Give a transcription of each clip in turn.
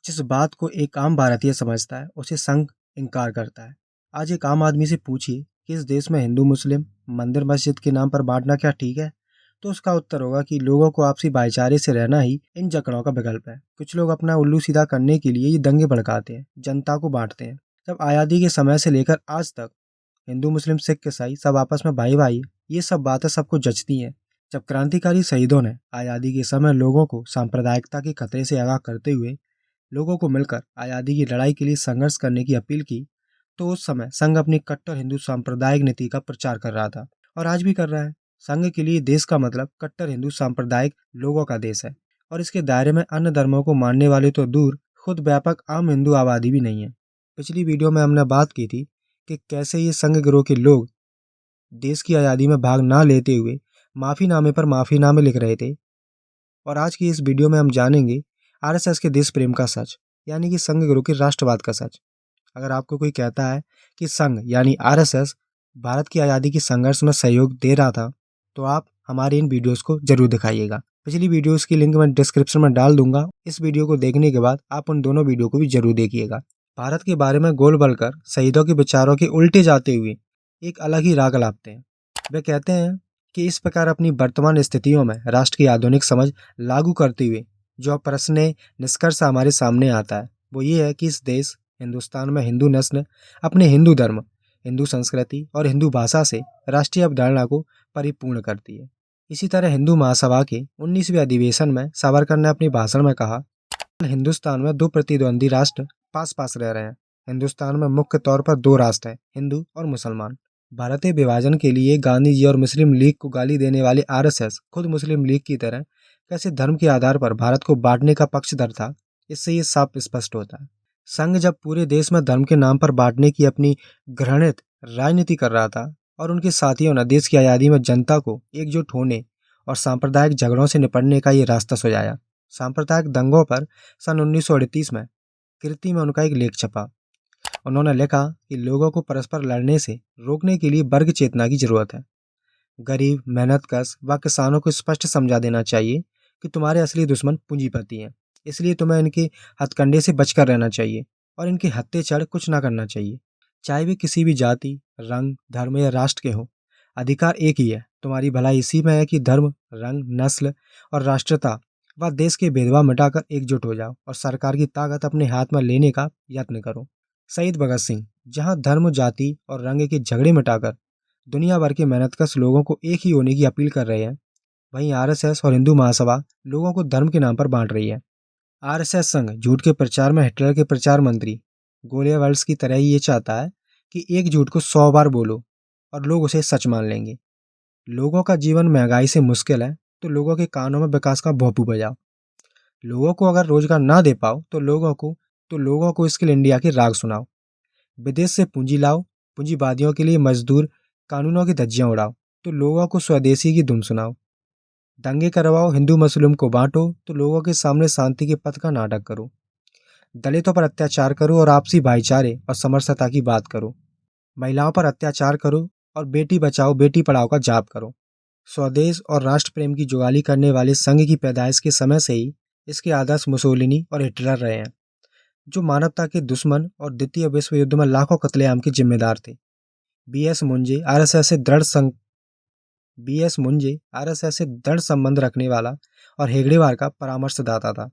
जिस बात को एक आम भारतीय समझता है, उसे संघ इनकार करता है। आज एक आम आदमी से पूछिए कि इस देश में हिंदू मुस्लिम मंदिर मस्जिद के नाम पर बांटना क्या ठीक है? तो उसका उत्तर होगा कि लोगों को आपसी भाईचारे से रहना ही इन जकड़ों का विकल्प है। कुछ लोग अपना उल्लू सीधा करने के लिए ये दंगे भड़काते हैं, जनता को बांटते हैं। जब आज़ादी के समय से लेकर आज तक हिंदू मुस्लिम सिख ईसाई सब आपस में भाई भाई, ये सब बातें सबको जचती हैं। जब क्रांतिकारी शहीदों ने आज़ादी के समय लोगों को सांप्रदायिकता के खतरे से आगाह करते हुए लोगों को मिलकर आज़ादी की लड़ाई के लिए संघर्ष करने की अपील की, तो उस समय संघ अपनी कट्टर हिंदू सांप्रदायिक नीति का प्रचार कर रहा था और आज भी कर रहा है। संघ के लिए देश का मतलब कट्टर हिंदू सांप्रदायिक लोगों का देश है और इसके दायरे में अन्य धर्मों को मानने वाले तो दूर, खुद व्यापक आम हिंदू आबादी भी नहीं है। पिछली वीडियो में हमने बात की थी कि कैसे ये संघ गिरोह के लोग देश की आज़ादी में भाग ना लेते हुए माफीनामे पर माफीनामे लिख रहे थे। और आज की इस वीडियो में हम जानेंगे आरएसएस के देश प्रेम का सच, यानी कि संघ गुरु के राष्ट्रवाद का सच। अगर आपको कोई कहता है कि संघ यानी आरएसएस भारत की आज़ादी के संघर्ष में सहयोग दे रहा था, तो आप हमारे इन वीडियोस को जरूर दिखाइएगा। पिछली वीडियोस की लिंक मैं डिस्क्रिप्शन में डाल दूंगा। इस वीडियो को देखने के बाद आप उन दोनों वीडियो को भी जरूर देखिएगा। भारत के बारे में गोल बलकर शहीदों के विचारों के उल्टे जाते हुए एक अलग ही राग लाते हैं। वे कहते हैं कि इस प्रकार अपनी वर्तमान स्थितियों में राष्ट्र की आधुनिक समझ लागू करते हुए जो प्रश्न निष्कर्ष हमारे सामने आता है, वो ये है कि इस देश हिंदुस्तान में हिंदू नस्ल अपने हिंदू धर्म, हिंदू संस्कृति और हिंदू भाषा से राष्ट्रीय अवधारणा को परिपूर्ण करती है। इसी तरह हिंदू महासभा के 19वें अधिवेशन में सावरकर ने अपने भाषण में कहा, हिंदुस्तान में दो प्रतिद्वंदी राष्ट्र पास पास रह रहे हैं। हिंदुस्तान में मुख्य तौर पर दो राष्ट्र हैं, हिंदू और मुसलमान। भारतीय विभाजन के लिए गांधी जी और मुस्लिम लीग को गाली देने वाले आरएसएस खुद मुस्लिम लीग की तरह कैसे धर्म के आधार पर भारत को बांटने का पक्षधर था, इससे ये साफ स्पष्ट होता है। संघ जब पूरे देश में धर्म के नाम पर बांटने की अपनी घृणित राजनीति कर रहा था और उनके साथियों ने देश की आज़ादी में जनता को एकजुट होने और सांप्रदायिक झगड़ों से निपटने का ये रास्ता सुझाया। सांप्रदायिक दंगों पर सन 1938 में कीर्ति में उनका एक लेख छपा। उन्होंने लिखा कि लोगों को परस्पर लड़ने से रोकने के लिए वर्ग चेतना की जरूरत है। गरीब, मेहनतकश व किसानों को स्पष्ट समझा देना चाहिए कि तुम्हारे असली दुश्मन पूंजीपति हैं, इसलिए तुम्हें इनके हथकंडे से बचकर रहना चाहिए और इनके हत्थे चढ़ कुछ ना करना चाहिए, चाहे वे किसी भी जाति, रंग, धर्म या राष्ट्र के हों। अधिकार एक ही है, तुम्हारी भलाई इसी में है कि धर्म, रंग, नस्ल और राष्ट्रता व देश के भेदभाव मिटाकर एकजुट हो जाओ और सरकार की ताकत अपने हाथ में लेने का यत्न करो। शहीद भगत सिंह जहां धर्म, जाति और रंग के झगड़े मिटाकर दुनिया भर के मेहनतकश लोगों को एक ही होने की अपील कर रहे हैं, वहीं आरएसएस और हिंदू महासभा लोगों को धर्म के नाम पर बांट रही है। आरएसएस संघ झूठ के प्रचार में हिटलर के प्रचार मंत्री गोलेवर्ल्स की तरह ही ये चाहता है कि एक झूठ को 100 बार बोलो और लोग उसे सच मान लेंगे। लोगों का जीवन महंगाई से मुश्किल है, तो लोगों के कानों में विकास का भोंपू बजाओ। लोगों को अगर रोजगार ना दे पाओ तो लोगों को स्किल इंडिया के राग सुनाओ। विदेश से पूंजी लाओ, पूंजीवादियों के लिए मजदूर कानूनों की धज्जियां उड़ाओ, तो लोगों को स्वदेशी की धुन सुनाओ। दंगे करवाओ, हिंदू मुस्लिम को बांटो, तो लोगों के सामने शांति के पथ का नाटक करो। दलितों पर अत्याचार करो और आपसी भाईचारे और समरसता की बात करो। महिलाओं पर अत्याचार करो और बेटी बचाओ बेटी पढ़ाओ का जाप करो। स्वदेश और राष्ट्र प्रेम की जुगाली करने वाले संघ की पैदाइश के समय से ही इसके आदर्श मुसोलिनी और हिटलर रहे हैं, जो मानवता के दुश्मन और द्वितीय विश्व युद्ध में लाखों कत्लेआम के जिम्मेदार थे। बीएस मुंजे आरएसएस से दृढ़ संबंध रखने वाला और हेगड़ेवार का परामर्शदाता था।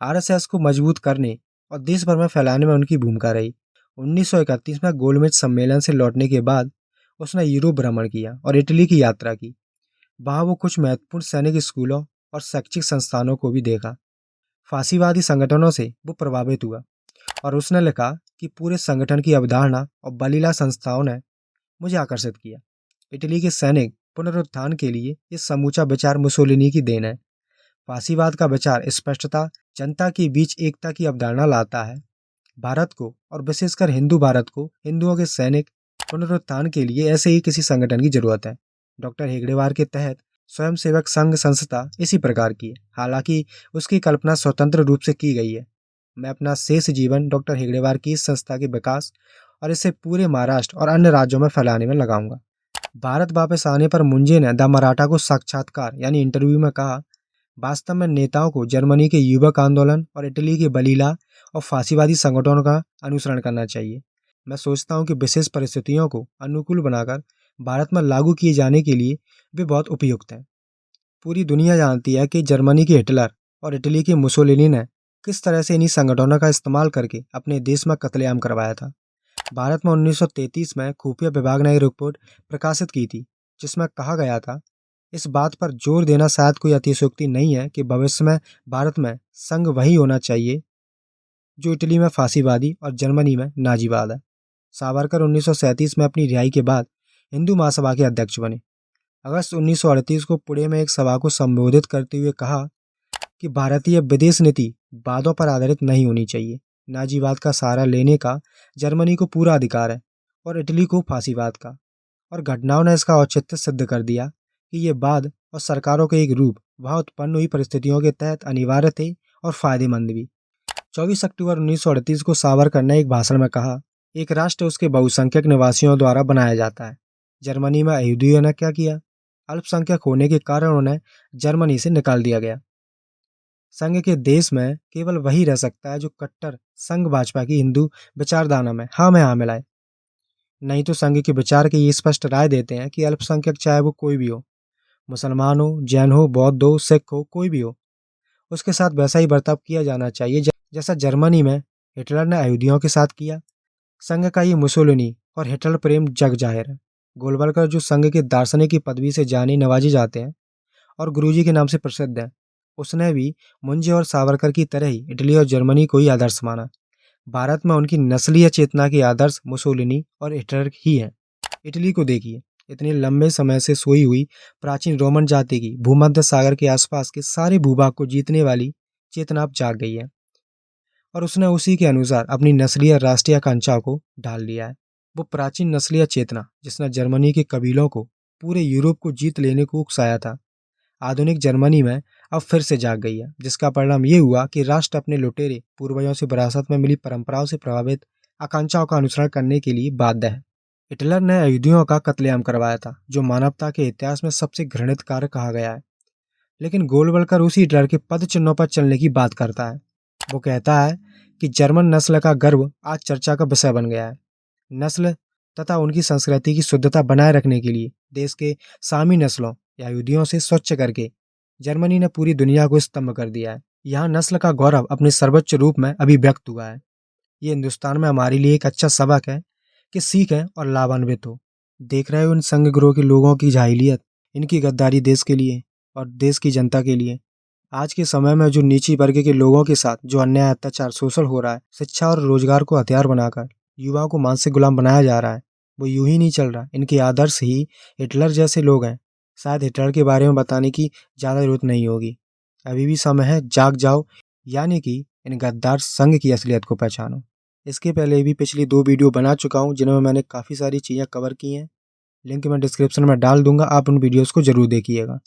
आरएसएस को मजबूत करने और देश भर में फैलाने में उनकी भूमिका रही। 1931 में गोलमेज सम्मेलन से लौटने के बाद उसने यूरोप भ्रमण किया और इटली की यात्रा की। वहां वो कुछ महत्वपूर्ण सैनिक स्कूलों और शैक्षिक संस्थानों को भी देखा। फांसीवादी संगठनों से वो प्रभावित हुआ और उसने लिखा कि पूरे संगठन की अवधारणा और बलीला संस्थाओं ने मुझे आकर्षित किया। इटली के सैनिक पुनरुत्थान के लिए ये समूचा विचार मुसोलिनी की देन है। फांसीवाद का विचार स्पष्टता, जनता के बीच एकता की अवधारणा लाता है। भारत को और विशेषकर हिंदू भारत को हिंदुओं के सैनिक पुनरुत्थान के लिए ऐसे ही किसी संगठन की जरूरत है। डॉक्टर हेगड़ेवार के तहत स्वयंसेवक संघ संस्था इसी प्रकार की है, हालांकि उसकी कल्पना स्वतंत्र रूप से की गई है। मैं अपना शेष जीवन डॉक्टर हेगड़ेवार की इस संस्था के विकास और इसे पूरे महाराष्ट्र और अन्य राज्यों में फैलाने में लगाऊंगा। भारत वापस आने पर मुंजे ने द मराठा को साक्षात्कार यानी इंटरव्यू में कहा वास्तव में नेताओं को जर्मनी के युवक आंदोलन और इटली के बलीला और फांसीवादी संगठनों का अनुसरण करना चाहिए। मैं सोचता हूँ कि विशेष परिस्थितियों को अनुकूल बनाकर भारत में लागू किए जाने के लिए वे बहुत उपयुक्त हैं। पूरी दुनिया जानती है कि जर्मनी के हिटलर और इटली के मुसोलिनी ने किस तरह से इन्हीं संगठनों का इस्तेमाल करके अपने देश में कत्लेआम करवाया था। भारत में 1933 में खुफिया विभाग ने एक रिपोर्ट प्रकाशित की थी, जिसमें कहा गया था, इस बात पर जोर देना शायद कोई अतिशयोक्ति नहीं है कि भविष्य में भारत में संघ वही होना चाहिए जो इटली में फांसीवादी और जर्मनी में नाजीवाद है। सावरकर 1937 में अपनी रिहाई के बाद हिंदू महासभा के अध्यक्ष बने। अगस्त 1938 को पुणे में एक सभा को संबोधित करते हुए कहा कि भारतीय विदेश नीति वादों पर आधारित नहीं होनी चाहिए। नाजीवाद का सहारा लेने का जर्मनी को पूरा अधिकार है और इटली को फांसीवाद का। और घटनाओं ने इसका औचित्य सिद्ध कर दिया कि ये वाद और सरकारों के एक रूप वहां उत्पन्न हुई परिस्थितियों के तहत अनिवार्य थे और फायदेमंद भी। 24 अक्टूबर 1938 को सावरकर ने एक भाषण में कहा, एक राष्ट्र उसके बहुसंख्यक निवासियों द्वारा बनाया जाता है। जर्मनी में यहूदियों ने क्या किया? अल्पसंख्यक होने के कारण उन्हें जर्मनी से निकाल दिया गया। संघ के देश में केवल वही रह सकता है जो कट्टर संघ भाजपा की हिंदू विचारधारा में हाँ में हाँ मिलाए। नहीं तो संघ के विचार के ये स्पष्ट राय देते हैं कि अल्पसंख्यक चाहे वो कोई भी हो, मुसलमान हो, जैन हो, बौद्ध हो, सिख हो, कोई भी हो, उसके साथ वैसा ही बर्ताव किया जाना चाहिए जैसा जर्मनी में हिटलर ने यहूदियों के साथ किया। संघ का ये मुसोलिनी और हिटलर प्रेम जग जाहिर है। गोलवलकर जो संघ के दार्शनिक की पदवी से जाने नवाजे जाते हैं और गुरुजी के नाम से प्रसिद्ध है, उसने भी मुंजे और सावरकर की तरह ही इटली और जर्मनी को ही आदर्श माना। भारत में उनकी नस्लीय चेतना के आदर्श मुसोलिनी और हिटलर ही हैं। इटली को देखिए, इतने लंबे समय से सोई हुई प्राचीन रोमन जाति की भूमध्य सागर के आसपास के सारे भूभाग को जीतने वाली चेतना अब जाग गई है और उसने उसी के अनुसार अपनी नस्लीय राष्ट्रीय आकांक्षाओं को ढाल लिया है। वो प्राचीन नस्लीय चेतना जिसने जर्मनी के कबीलों को पूरे यूरोप को जीत लेने को उकसाया था, आधुनिक जर्मनी में अब फिर से जाग गई है, जिसका परिणाम ये हुआ कि राष्ट्र अपने लुटेरे पूर्वजों से विरासत में मिली परंपराओं से प्रभावित आकांक्षाओं का अनुसरण करने के लिए बाध्य है। हिटलर ने यहूदियों का कत्लेआम करवाया था, जो मानवता के इतिहास में सबसे घृणित कार्य कहा गया है। लेकिन गोलवलकर उसी हिटलर के पद चिन्हों पर चलने की बात करता है। वो कहता है कि जर्मन नस्ल का गर्व आज चर्चा का विषय बन गया है। नस्ल तथा उनकी संस्कृति की शुद्धता बनाए रखने के लिए देश के सामी नस्लों या यहूदियों से स्वच्छ करके जर्मनी ने पूरी दुनिया को स्तंभ कर दिया है। यहाँ नस्ल का गौरव अपने सर्वोच्च रूप में अभिव्यक्त हुआ है। ये हिंदुस्तान में हमारे लिए एक अच्छा सबक है कि सीखें और लाभान्वित हो। देख रहे हो इन संघ ग्रोह के लोगों की जाहिलियत, इनकी गद्दारी देश के लिए और देश की जनता के लिए। आज के समय में जो नीची वर्ग के लोगों के साथ जो अन्याय, अत्याचार, शोषण हो रहा है, शिक्षा और रोजगार को हथियार बनाकर युवाओं को मानसिक गुलाम बनाया जा रहा है, वो यूं ही नहीं चल रहा। इनके आदर्श ही हिटलर जैसे लोग हैं। शायद हिटलर के बारे में बताने की ज़्यादा जरूरत नहीं होगी। अभी भी समय है, जाग जाओ, यानी कि इन गद्दार संघ की असलियत को पहचानो। इसके पहले भी पिछली 2 वीडियो बना चुका हूँ, जिनमें मैंने काफ़ी सारी चीज़ें कवर की हैं। लिंक मैं डिस्क्रिप्शन में डाल दूंगा, आप उन वीडियोज़ को ज़रूर देखिएगा।